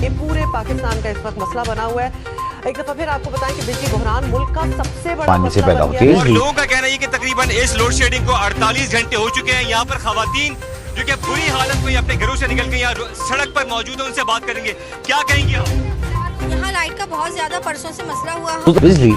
ये पूरे पाकिस्तान का इस वक्त मसला बना हुआ है। एक दफा फिर आपको बताएं कि बिजली बहरान मुल्क का सबसे बड़ा पानी से मसला पैदा बन होती गया है। है। और लोगों का कहना है कि तकरीबन इस लोड शेडिंग को 48 घंटे हो चुके हैं। यहाँ पर खवातीन जो कि बुरी हालत में अपने घरों से निकल के यहाँ सड़क पर मौजूद है, उनसे बात करेंगे। क्या कहेंगे आप? यहाँ लाइट का बहुत ज्यादा परसों से मसला हुआ है। तो बिजली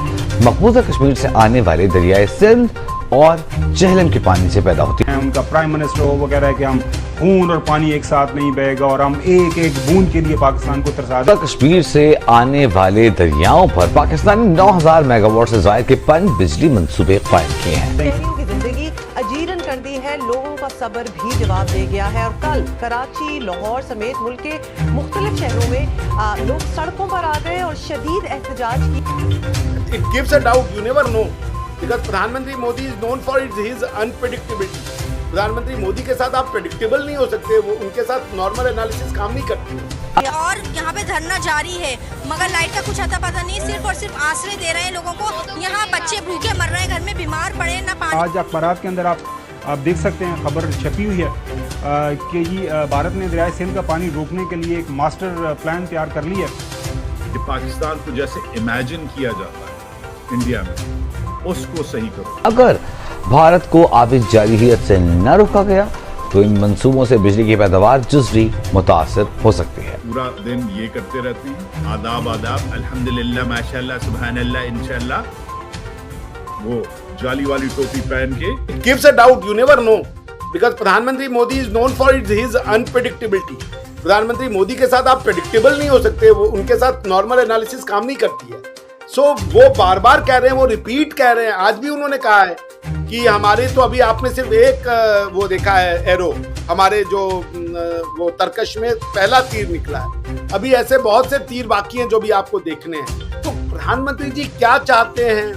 मकबूजा कश्मीर से आने वाले दरियाए सिंध और झेलम के पानी से पैदा होती है। उनका प्राइम मिनिस्टर वगैरह है कि हम खून और पानी एक साथ नहीं बहेगा और हम एक एक बूंद के लिए पाकिस्तान को तरसा दें। कश्मीर से आने वाले दरियाओं पर पाकिस्तान ने 9000 मेगावाट से ज्यादा के पन बिजली मंसूबे कायम किए हैं। शहरियों की जिंदगी अजीरन कर दी है, लोगों का सब्र भी जवाब दे गया है। और कल कराची, लाहौर समेत मुल्क के मुख्तलिफ शहरों में लोग सड़कों पर आ गए और शदीद एहतजाज की। It gives a doubt, you never know, because प्रधानमंत्री Modi is known for his unpredictability. प्रधानमंत्री मोदी के साथ आप प्रेडिक्टेबल नहीं हो सकते, वो उनके साथ नॉर्मल एनालिसिस काम नहीं करती। और यहाँ पे धरना जारी है, मगर लाइट का कुछ अता पता नहीं, सिर्फ और सिर्फ आश्रय दे रहे हैं लोगों को। यहाँ बच्चे भूखे मर रहे हैं, घर में बीमार पड़े ना पानी। आज अखबारात के अंदर आप देख सकते हैं, खबर छपी हुई है कि भारत ने दरियाए सिंध का पानी रोकने के लिए एक मास्टर प्लान तैयार कर लिया है। कि पाकिस्तान को जैसे इमेजिन किया जाता है इंडिया में, उसको सही करो। अगर भारत को आबिद जारहियत से न रोका गया तो इन मंसूबों से बिजली की पैदावार जुज़वी मुतासर हो सकती है। पूरा दिन ये करते रहते हैं, आदाब आदाब, अल्हम्दुलिल्लाह, माशाअल्लाह, सुभानअल्लाह, इंशाअल्लाह, वो जाली वाली टोपी पहन के। It gives a doubt, you never know, because प्रधानमंत्री Modi is known for his unpredictability. प्रधानमंत्री मोदी के साथ आप प्रेडिक्टेबल नहीं हो सकते, वो उनके साथ नॉर्मल एनालिसिस काम नहीं करती है। वो बार बार कह रहे हैं, वो रिपीट कह रहे हैं। आज भी उन्होंने कहा है कि हमारे तो अभी आपने सिर्फ एक वो देखा है एरो, हमारे जो वो तरकश में पहला तीर निकला है, अभी ऐसे बहुत से तीर बाकी हैं जो भी आपको देखने हैं। तो प्रधानमंत्री जी क्या चाहते हैं?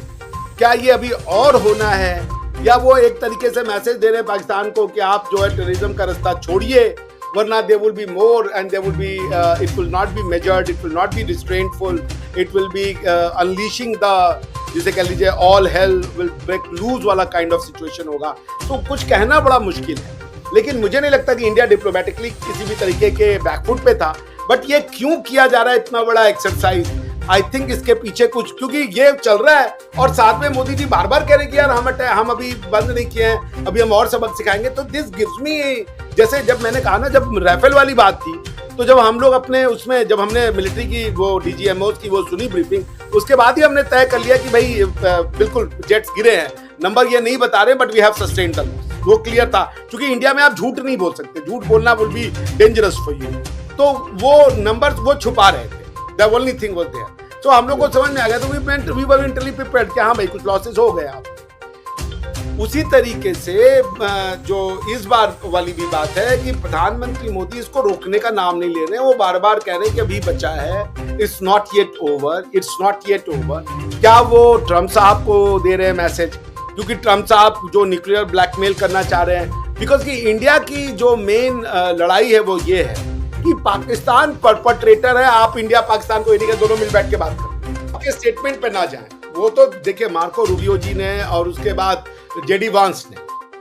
क्या ये अभी और होना है, या वो एक तरीके से मैसेज दे रहे हैं पाकिस्तान को कि आप जो है टेररिज्म का रास्ता छोड़िए, वरना there will be more and there will be it will not be measured, it will not be restraintful, it will be unleashing the, जिसे कह लीजिए all hell will break loose वाला kind of situation होगा। तो कुछ कहना बड़ा मुश्किल है, लेकिन मुझे नहीं लगता कि इंडिया डिप्लोमेटिकली किसी भी तरीके के बैकफुट पे था। बट ये क्यों किया जा रहा है इतना बड़ा एक्सरसाइज? आई थिंक इसके पीछे कुछ, क्योंकि ये चल रहा है और साथ में मोदी जी बार बार कह रहे हैं कि यार हम अभी बंद नहीं किए हैं, अभी हम और सबक सिखाएंगे। तो दिस गिव्स मी, जैसे जब मैंने कहा ना, जब राफेल वाली बात थी, तो जब हम लोग अपने उसमें, जब हमने मिलिट्री की वो डीजीएमओ की वो सुनी ब्रीफिंग, उसके बाद ही हमने तय कर लिया कि भाई बिल्कुल जेट्स गिरे हैं, नंबर ये नहीं बता रहे, but we have sustained the loss. वो क्लियर था, क्योंकि इंडिया में आप झूठ नहीं बोल सकते, झूठ बोलना will be dangerous for you. तो वो नंबर वो छुपा रहे थे, the only thing was there. तो हम लोग को समझ में आ गया, तो वी वर मेंटली प्रिपेयर्ड कि हाँ भाई कुछ लॉसेस हो गए। आप उसी तरीके से जो इस बार वाली भी बात है कि प्रधानमंत्री मोदी इसको रोकने का नाम नहीं ले रहे हैं, वो बार बार कह रहे हैं कि अभी बचा है, it's not yet over, it's not yet over. क्या वो ट्रम्प साहब को दे रहे हैं मैसेज? क्योंकि ट्रम्प साहब जो न्यूक्लियर ब्लैकमेल करना चाह रहे हैं, बिकॉज कि इंडिया की जो मेन लड़ाई है वो ये है कि पाकिस्तान परपट्रेटर है। आप इंडिया पाकिस्तान को नहीं, दोनों मिल बैठ के बात करें, आपके स्टेटमेंट पे ना जाएं। वो तो देखिए मार्को रूबियो जी ने और उसके बाद जेडी वांस ने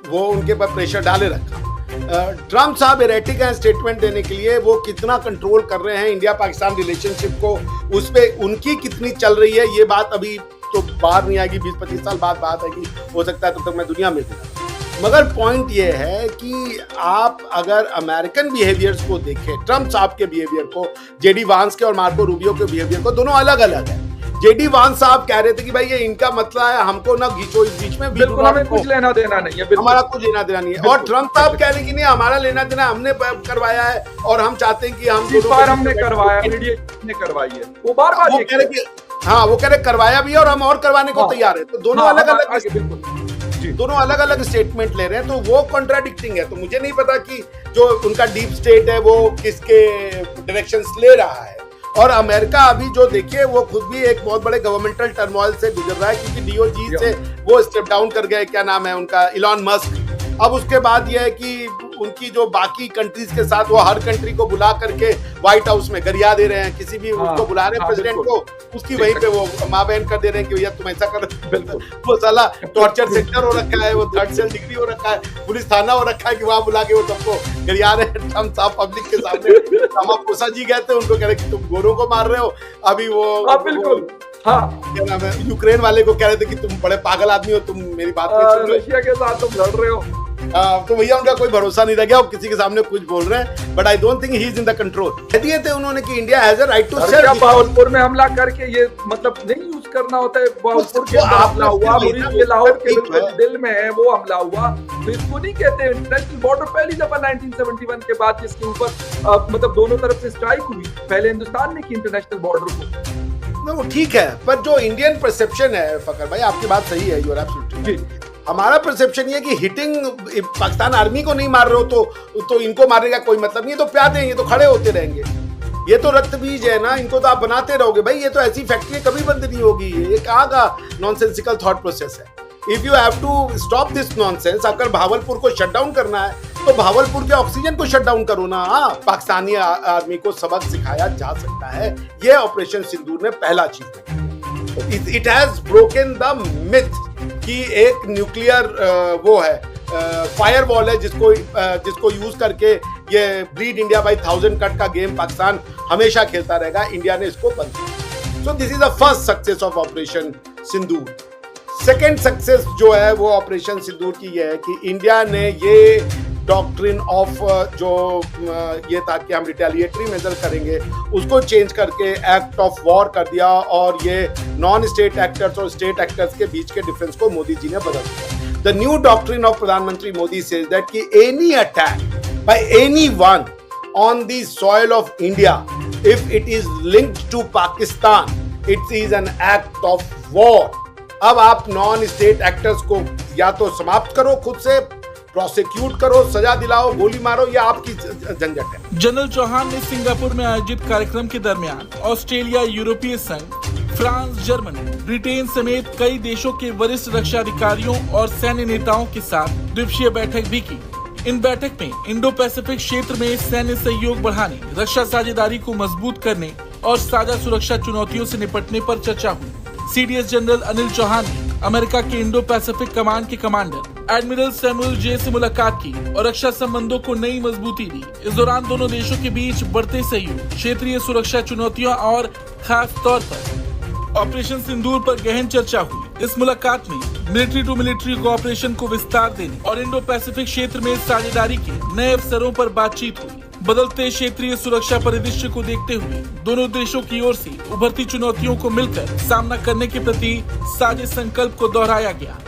वो उनके पर प्रेशर डाले रखा। ट्रम्प साहब एरेटिक हैं स्टेटमेंट देने के लिए, वो कितना कंट्रोल कर रहे हैं इंडिया पाकिस्तान रिलेशनशिप को, उस पे उनकी कितनी चल रही है, ये बात अभी तो बाहर नहीं आएगी, 20-25 साल बाद बात आएगी, हो सकता है तब तक मैं दुनिया में हूँ। मगर पॉइंट ये है कि आप अगर अमेरिकन बिहेवियर्स को देखें, ट्रम्प साहब के बिहेवियर को, जेडी वांस के और मार्को रूबियो के बिहेवियर को, दोनों अलग अलग है। जेडी वांस साहब कह रहे थे कि भाई ये इनका मसला है, हमको ना घींचो इस बीच में, बिल्कुल हमें कुछ लेना देना नहीं है, हमारा कुछ लेना देना नहीं है। और ट्रम्प साहब कह रहे हैं कि नहीं, हमारा लेना देना, हमने करवाया है और हम चाहते हैं कि हम इस बार हमने करवाया, मीडिया ने करवाई है। वो बार बार वो कह रहे कि हाँ, वो कह रहे करवाया भी है और हम और करवाने को तैयार है। तो दोनों अलग अलग स्टेटमेंट ले रहे हैं, तो वो कॉन्ट्राडिक्टिंग है। तो मुझे नहीं पता कि जो उनका डीप स्टेट है वो किसके डायरेक्शंस ले रहा है। और अमेरिका अभी जो देखिए वो खुद भी एक बहुत बड़े गवर्नमेंटल टर्मोइल से गुजर रहा है, क्योंकि डीओजी से वो स्टेप डाउन कर गए, क्या नाम है उनका, इलॉन मस्क। अब उसके बाद ये है कि उनकी जो बाकी कंट्रीज के साथ वो हर कंट्री को बुला करके व्हाइट हाउस में गरिया दे रहे हैं, किसी भी उसको बुला रहे हैं प्रेसिडेंट को, उसकी वहीं पे वो माँ बहन कर दे रहे हैं कि भैया तुम ऐसा कर, वो साला टॉर्चर सेंटर हो रखा है, वो थर्ड सेल डिग्री हो रखा है, पुलिस थाना हो रखा है कि वहां बुला के वो सबको गरिया रहे हैं हम साफ पब्लिक के सामने। रामापोसा जी गए थे, उनको कह रहे कि तुम गोरों को मार रहे हो, अभी वो बिल्कुल क्या नाम है, यूक्रेन वाले को कह रहे थे कि तुम बड़े पागल आदमी हो, तुम मेरी बात नहीं सुन रहे, रशिया के साथ तुम लड़ रहे हो। तो भैया उनका कोई भरोसा नहीं रह गया, वो किसी के सामने कुछ बोल रहे हैं, but I don't think he is in the control. कह दिए थे उन्होंने कि India has a right to self. Bahawalpur में हमला करके ये मतलब नहीं यूज करना होता है, भावलपुर के हमला हुआ, मुरीद के लाहौर के बिल्कुल दिल में है वो हमला हुआ, तो इसको नहीं कहते इंटरनेशनल बॉर्डर। पहली दफा 1971 के बाद जिसके ऊपर मतलब दोनों तरफ से स्ट्राइक हुई, पहले हिंदुस्तान ने की इंटरनेशनल बॉर्डर को। वो ठीक है, पर जो इंडियन परसेप्शन है फकर भाई, आपकी बात सही है, यू आर एब्सोल्युटली राइट। हमारा परसेप्शन ये कि हिटिंग पाकिस्तान आर्मी को नहीं मार रहे हो तो इनको मारने का कोई मतलब नहीं है, तो प्यादे हैं, ये तो खड़े होते रहेंगे, ये तो रक्त बीज है ना, इनको तो आप बनाते रहोगे भाई, ये तो ऐसी फैक्ट्री कभी बंद नहीं होगी, ये कहाँ का नॉनसेंसिकल थॉट प्रोसेस है। If you have to stop this nonsense, अगर भावलपुर को शट डाउन करना है तो भावलपुर के ऑक्सीजन को शट डाउन करो ना। पाकिस्तानी आर्मी को सबक सिखाया जा सकता है, ये ऑपरेशन सिंदूर ने पहला चीज, it has broken the myth कि एक न्यूक्लियर वो है फायर वॉल है जिसको यूज करके ये ब्लीड इंडिया बाय 1000 कट का गेम पाकिस्तान हमेशा खेलता रहेगा। इंडिया ने इसको बंद किया। So this is the first success of operation Sindoor. Second success जो है वो ऑपरेशन सिंदूर की ये है कि इंडिया ने ये डॉक्ट्रिन ऑफ जो ये था कि हम रिटेलिएटरी मेजर करेंगे, उसको चेंज करके एक्ट ऑफ वॉर कर दिया, और ये नॉन स्टेट एक्टर्स और स्टेट एक्टर्स के बीच के डिफरेंस को मोदी जी ने बदल दिया। द न्यू डॉक्ट्रिन ऑफ प्रधानमंत्री मोदी सेज दैट कि any attack by anyone on the soil of India, if it is linked to Pakistan, it is an act of war. अब आप नॉन स्टेट एक्टर्स को या तो समाप्त करो, खुद से प्रोसिक्यूट करो, सजा दिलाओ, गोली मारो, ये आपकी झंझट है। जनरल चौहान ने सिंगापुर में आयोजित कार्यक्रम के दरमियान ऑस्ट्रेलिया, यूरोपीय संघ, फ्रांस, जर्मनी, ब्रिटेन समेत कई देशों के वरिष्ठ रक्षा अधिकारियों और सैन्य नेताओं के साथ द्विपक्षीय बैठक भी की। इन बैठक में इंडो पैसिफिक क्षेत्र में सैन्य सहयोग बढ़ाने, रक्षा साझेदारी को मजबूत करने और साझा सुरक्षा चुनौतियों से निपटने पर चर्चा हुई। सीडीएस जनरल अनिल चौहान ने अमेरिका के इंडो पैसिफिक कमांड के कमांडर एडमिरल सैमुअल जे से मुलाकात की और रक्षा संबंधों को नई मजबूती दी। इस दौरान दोनों देशों के बीच बढ़ते सहयोग, क्षेत्रीय सुरक्षा चुनौतियों और खास तौर पर ऑपरेशन सिंदूर पर गहन चर्चा हुई। इस मुलाकात में मिलिट्री टू मिलिट्री कोऑपरेशन को विस्तार देने और इंडो पैसिफिक क्षेत्र में साझेदारी के नए अवसरों पर बातचीत हुई। बदलते क्षेत्रीय सुरक्षा परिदृश्य को देखते हुए दोनों देशों की ओर से उभरती चुनौतियों को मिलकर सामना करने के प्रति साझे संकल्प को दोहराया गया।